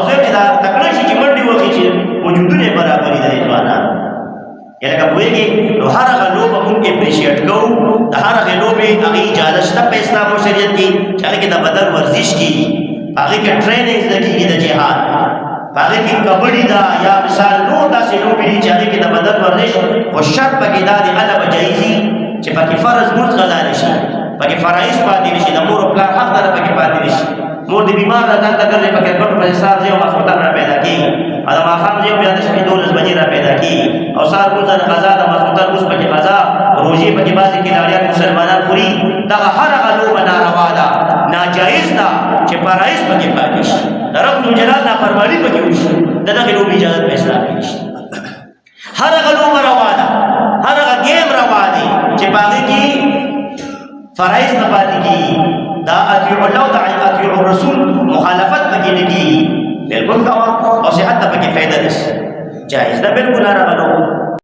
زه چې دا تکړه شي چې منډې وکړي چې وجودونه یې برابري د دې ځوانانو یا لکه پوهېږي نو هر هغه لوبه موږ اپریشیټ کوو د هر هغې لوبې هغې اجازه شته په اسلام او شریعت کې چې هغې کې د بدن ورزش کېږي هغې کې ټریننګ زده کېږي د جهاد هغې کې کبډي ده یا مثال نور داسې لوبې دي چې هغې کې د بدن ورزش خو شرط پکې دا د هله به جایزي چې پکې فرض مونځ غذا نه شي پکې فرایض پاتې نه شي د مور او پلار حق ده پکې پاتې نه شي مور د بیمار ده دلته ګرځي پکې پټو پسې سهار ځي او ماخوتن را پیدا کېږي او د ماښام ځي او بیا د شپې 12 بجې را پیدا کېږي او سهار مونځ د قضا د ماخوتن اوس پکې قضا روژې پکې بعضې کلاړیان مسلمانان خوري دغه هر هغه لوبه ناروا ده ناجایز ده چې فرایض پکې پاتې شي د رب ذوالجلال نافرماني پکې وشي د دغې لوبې اجازت په اسلام کې نشته هر هغه لوبه روا ده هر هغه گیم روا دی چې په هغې کې فرایض نه پاتې کېږي دا اطیع الله او اطیع الرسول مخالفت پکې نه کېږي بلکل کوه او صحت ته پکې فایده نشته جایز ده بلکل هر هغه لوبه